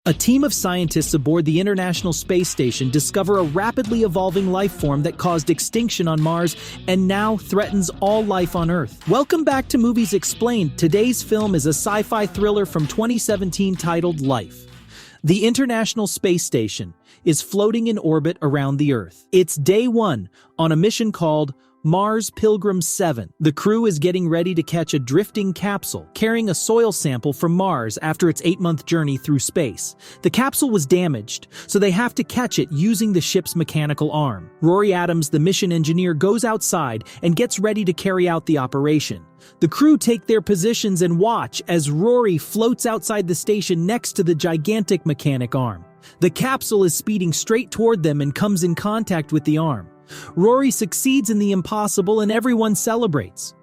A team of scientists aboard the International Space Station discover a rapidly evolving life form that caused extinction on Mars and now threatens all life on Earth. Welcome back to Movies Explained. Today's film is a sci-fi thriller from 2017 titled Life. The International Space Station is floating in orbit around the Earth. It's day one on a mission called Mars Pilgrim 7. The crew is getting ready to catch a drifting capsule, carrying a soil sample from Mars after its 8-month journey through space. The capsule was damaged, so they have to catch it using the ship's mechanical arm. Rory Adams, the mission engineer, goes outside and gets ready to carry out the operation. The crew take their positions and watch as Rory floats outside the station next to the gigantic mechanic arm. The capsule is speeding straight toward them and comes in contact with the arm. Rory succeeds in the impossible and everyone celebrates.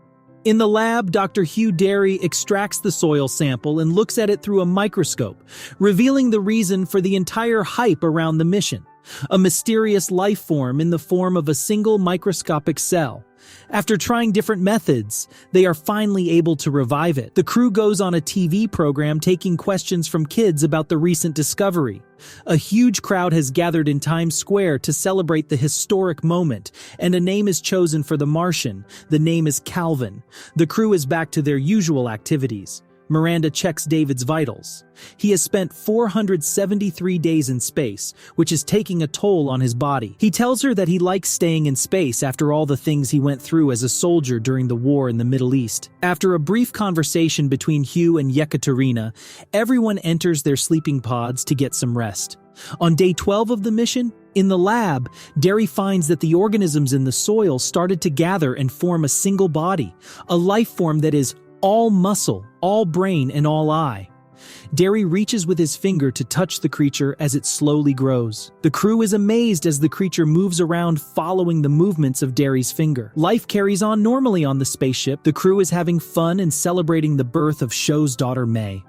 In the lab, Dr. Hugh Derry extracts the soil sample and looks at it through a microscope, revealing the reason for the entire hype around the mission: a mysterious life form in the form of a single microscopic cell. After trying different methods, they are finally able to revive it. The crew goes on a TV program taking questions from kids about the recent discovery. A huge crowd has gathered in Times Square to celebrate the historic moment, and a name is chosen for the Martian. The name is Calvin. The crew is back to their usual activities. Miranda checks David's vitals. He has spent 473 days in space, which is taking a toll on his body. He tells her that he likes staying in space after all the things he went through as a soldier during the war in the Middle East. After a brief conversation between Hugh and Yekaterina, everyone enters their sleeping pods to get some rest. On day 12 of the mission, in the lab, Derry finds that the organisms in the soil started to gather and form a single body, a life form that is all muscle, all brain, and all eye. Derry reaches with his finger to touch the creature as it slowly grows. The crew is amazed as the creature moves around following the movements of Derry's finger. Life carries on normally on the spaceship. The crew is having fun and celebrating the birth of Show's daughter May.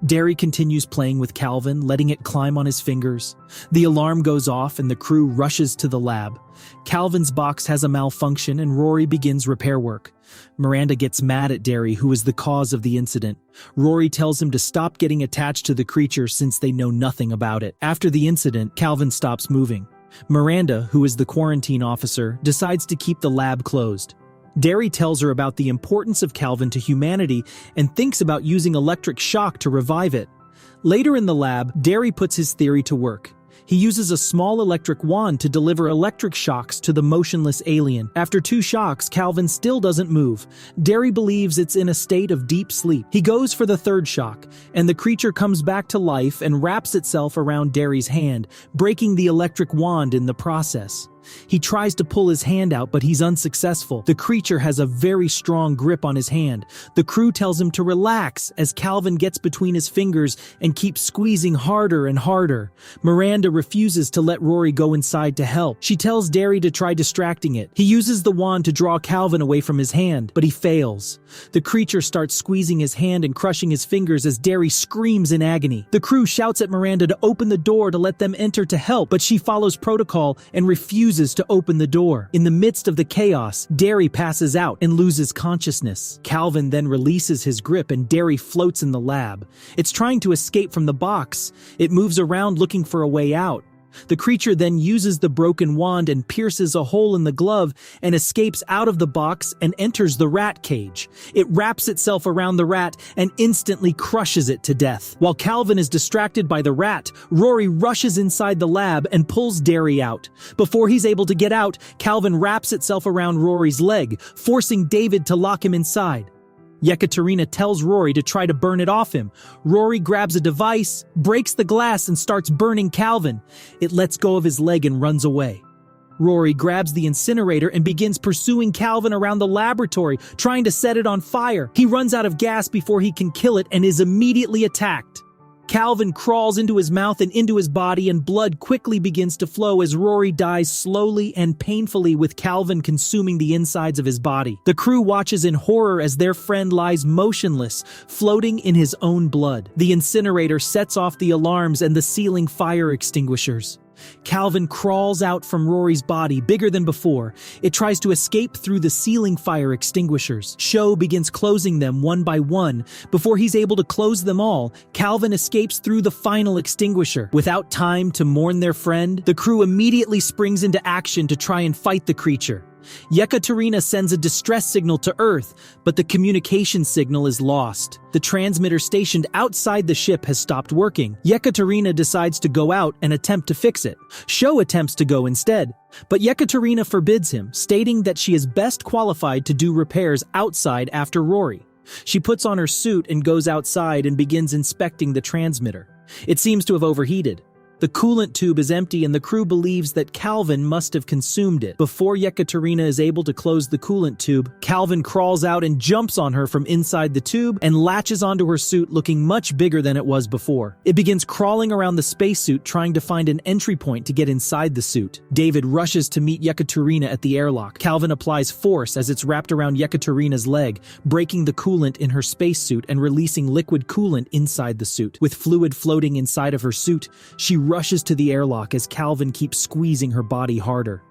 Derry continues playing with Calvin, letting it climb on his fingers. The alarm goes off and the crew rushes to the lab. Calvin's box has a malfunction and Rory begins repair work. Miranda gets mad at Derry, who is the cause of the incident. Rory tells him to stop getting attached to the creature since they know nothing about it. After the incident, Calvin stops moving. Miranda, who is the quarantine officer, decides to keep the lab closed. Derry tells her about the importance of Calvin to humanity and thinks about using electric shock to revive it. Later in the lab, Derry puts his theory to work. He uses a small electric wand to deliver electric shocks to the motionless alien. After 2 shocks, Calvin still doesn't move. Derry believes it's in a state of deep sleep. He goes for the 3rd shock, and the creature comes back to life and wraps itself around Derry's hand, breaking the electric wand in the process. He tries to pull his hand out, but he's unsuccessful. The creature has a very strong grip on his hand. The crew tells him to relax as Calvin gets between his fingers and keeps squeezing harder and harder. Miranda refuses to let Rory go inside to help. She tells Derry to try distracting it. He uses the wand to draw Calvin away from his hand, but he fails. The creature starts squeezing his hand and crushing his fingers as Derry screams in agony. The crew shouts at Miranda to open the door to let them enter to help, but she follows protocol and refuses to open the door. In the midst of the chaos, Derry passes out and loses consciousness. Calvin then releases his grip and Derry floats in the lab. It's trying to escape from the box. It moves around looking for a way out. The creature then uses the broken wand and pierces a hole in the glove and escapes out of the box and enters the rat cage. It wraps itself around the rat and instantly crushes it to death. While Calvin is distracted by the rat, Rory rushes inside the lab and pulls Derry out. Before he's able to get out, Calvin wraps itself around Rory's leg, forcing David to lock him inside. Yekaterina tells Rory to try to burn it off him. Rory grabs a device, breaks the glass, and starts burning Calvin. It lets go of his leg and runs away. Rory grabs the incinerator and begins pursuing Calvin around the laboratory, trying to set it on fire. He runs out of gas before he can kill it and is immediately attacked. Calvin crawls into his mouth and into his body, and blood quickly begins to flow as Rory dies slowly and painfully, with Calvin consuming the insides of his body. The crew watches in horror as their friend lies motionless, floating in his own blood. The incinerator sets off the alarms and the ceiling fire extinguishers. Calvin crawls out from Rory's body, bigger than before. It tries to escape through the ceiling fire extinguishers. Sho begins closing them one by one. Before he's able to close them all, Calvin escapes through the final extinguisher. Without time to mourn their friend, the crew immediately springs into action to try and fight the creature. Yekaterina sends a distress signal to Earth, but the communication signal is lost. The transmitter stationed outside the ship has stopped working. Yekaterina decides to go out and attempt to fix it. Sho attempts to go instead, but Yekaterina forbids him, stating that she is best qualified to do repairs outside after Rory. She puts on her suit and goes outside and begins inspecting the transmitter. It seems to have overheated. The coolant tube is empty and the crew believes that Calvin must have consumed it. Before Yekaterina is able to close the coolant tube, Calvin crawls out and jumps on her from inside the tube and latches onto her suit, looking much bigger than it was before. It begins crawling around the spacesuit, trying to find an entry point to get inside the suit. David rushes to meet Yekaterina at the airlock. Calvin applies force as it's wrapped around Yekaterina's leg, breaking the coolant in her spacesuit and releasing liquid coolant inside the suit. With fluid floating inside of her suit, she rushes to the airlock as Calvin keeps squeezing her body harder.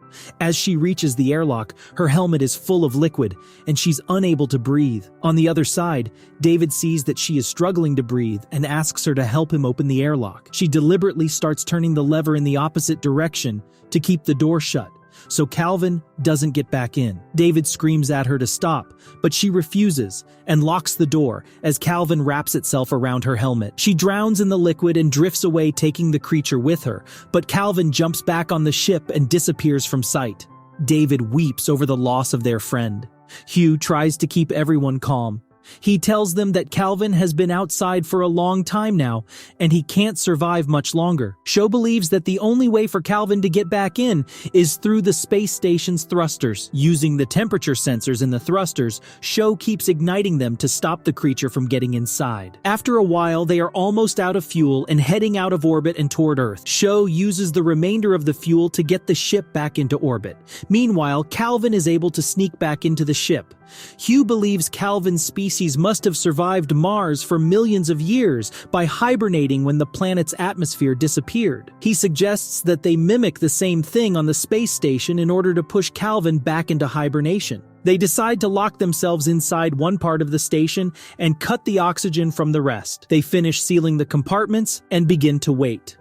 As she reaches the airlock, her helmet is full of liquid, and she's unable to breathe. On the other side, David sees that she is struggling to breathe and asks her to help him open the airlock. She deliberately starts turning the lever in the opposite direction to keep the door shut, so Calvin doesn't get back in. David screams at her to stop, but she refuses and locks the door as Calvin wraps itself around her helmet. She drowns in the liquid and drifts away, taking the creature with her, but Calvin jumps back on the ship and disappears from sight. David weeps over the loss of their friend. Hugh tries to keep everyone calm. He tells them that Calvin has been outside for a long time now, and he can't survive much longer. Sho believes that the only way for Calvin to get back in is through the space station's thrusters. Using the temperature sensors in the thrusters, Sho keeps igniting them to stop the creature from getting inside. After a while, they are almost out of fuel and heading out of orbit and toward Earth. Sho uses the remainder of the fuel to get the ship back into orbit. Meanwhile, Calvin is able to sneak back into the ship. Hugh believes Calvin's species must have survived Mars for millions of years by hibernating when the planet's atmosphere disappeared. He suggests that they mimic the same thing on the space station in order to push Calvin back into hibernation. They decide to lock themselves inside one part of the station and cut the oxygen from the rest. They finish sealing the compartments and begin to wait.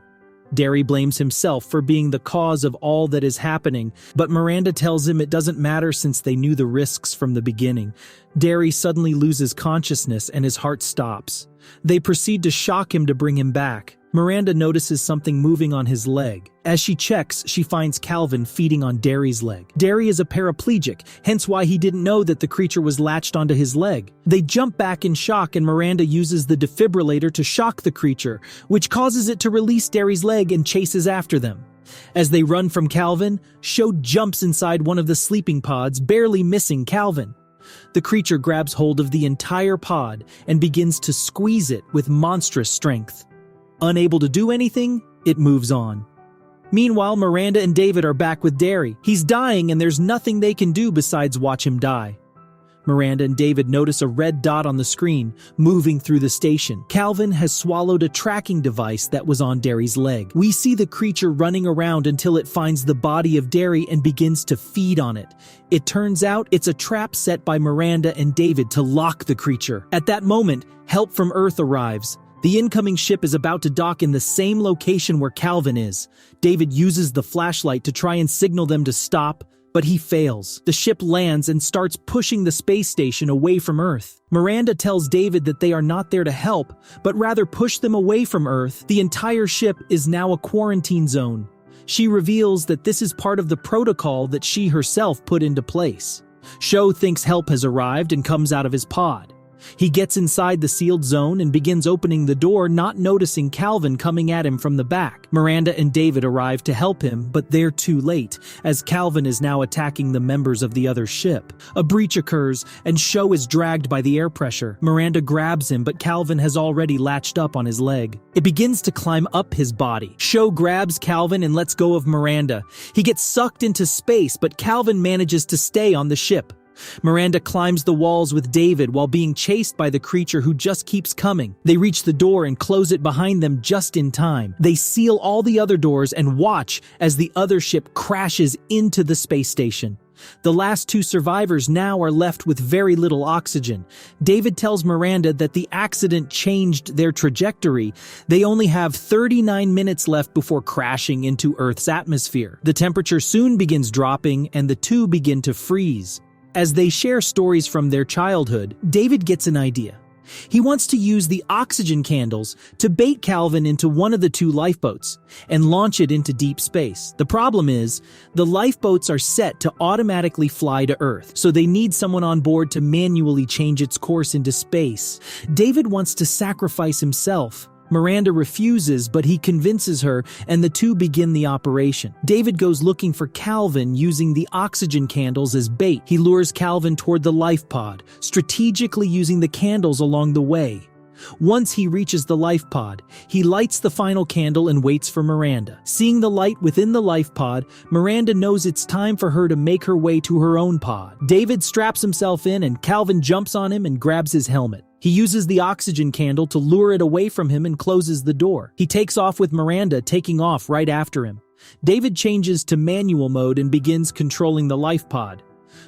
Derry blames himself for being the cause of all that is happening, but Miranda tells him it doesn't matter since they knew the risks from the beginning. Derry suddenly loses consciousness and his heart stops. They proceed to shock him to bring him back. Miranda notices something moving on his leg. As she checks, she finds Calvin feeding on Derry's leg. Derry is a paraplegic, hence why he didn't know that the creature was latched onto his leg. They jump back in shock and Miranda uses the defibrillator to shock the creature, which causes it to release Derry's leg and chases after them. As they run from Calvin, Sho jumps inside one of the sleeping pods, barely missing Calvin. The creature grabs hold of the entire pod and begins to squeeze it with monstrous strength. Unable to do anything, it moves on. Meanwhile, Miranda and David are back with Derry. He's dying and there's nothing they can do besides watch him die. Miranda and David notice a red dot on the screen, moving through the station. Calvin has swallowed a tracking device that was on Derry's leg. We see the creature running around until it finds the body of Derry and begins to feed on it. It turns out it's a trap set by Miranda and David to lock the creature. At that moment, help from Earth arrives. The incoming ship is about to dock in the same location where Calvin is. David uses the flashlight to try and signal them to stop, but he fails. The ship lands and starts pushing the space station away from Earth. Miranda tells David that they are not there to help, but rather push them away from Earth. The entire ship is now a quarantine zone. She reveals that this is part of the protocol that she herself put into place. Sho thinks help has arrived and comes out of his pod. He gets inside the sealed zone and begins opening the door, not noticing Calvin coming at him from the back. Miranda and David arrive to help him, but they're too late, as Calvin is now attacking the members of the other ship. A breach occurs, and Sho is dragged by the air pressure. Miranda grabs him, but Calvin has already latched up on his leg. It begins to climb up his body. Sho grabs Calvin and lets go of Miranda. He gets sucked into space, but Calvin manages to stay on the ship. Miranda climbs the walls with David while being chased by the creature who just keeps coming. They reach the door and close it behind them just in time. They seal all the other doors and watch as the other ship crashes into the space station. The last two survivors now are left with very little oxygen. David tells Miranda that the accident changed their trajectory. They only have 39 minutes left before crashing into Earth's atmosphere. The temperature soon begins dropping and the two begin to freeze. As they share stories from their childhood, David gets an idea. He wants to use the oxygen candles to bait Calvin into one of the two lifeboats and launch it into deep space. The problem is, the lifeboats are set to automatically fly to Earth, so they need someone on board to manually change its course into space. David wants to sacrifice himself. Miranda refuses, but he convinces her, and the two begin the operation. David goes looking for Calvin using the oxygen candles as bait. He lures Calvin toward the life pod, strategically using the candles along the way. Once he reaches the life pod, he lights the final candle and waits for Miranda. Seeing the light within the life pod, Miranda knows it's time for her to make her way to her own pod. David straps himself in and Calvin jumps on him and grabs his helmet. He uses the oxygen candle to lure it away from him and closes the door. He takes off with Miranda taking off right after him. David changes to manual mode and begins controlling the life pod.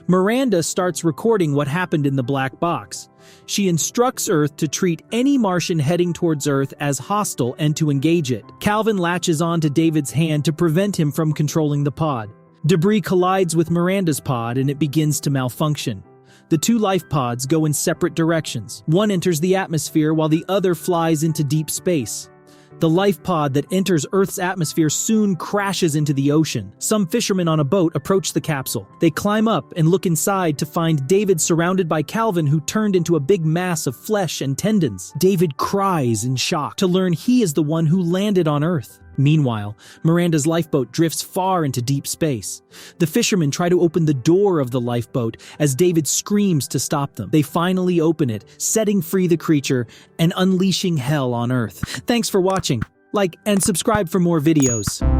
Miranda starts recording what happened in the black box. She instructs Earth to treat any Martian heading towards Earth as hostile and to engage it. Calvin latches on to David's hand to prevent him from controlling the pod. Debris collides with Miranda's pod and it begins to malfunction. The two life pods go in separate directions. One enters the atmosphere while the other flies into deep space. The life pod that enters Earth's atmosphere soon crashes into the ocean. Some fishermen on a boat approach the capsule. They climb up and look inside to find David surrounded by Calvin, who turned into a big mass of flesh and tendons. David cries in shock to learn he is the one who landed on Earth. Meanwhile, Miranda's lifeboat drifts far into deep space. The fishermen try to open the door of the lifeboat as David screams to stop them. They finally open it, setting free the creature and unleashing hell on Earth. Thanks for watching. Like and subscribe for more videos.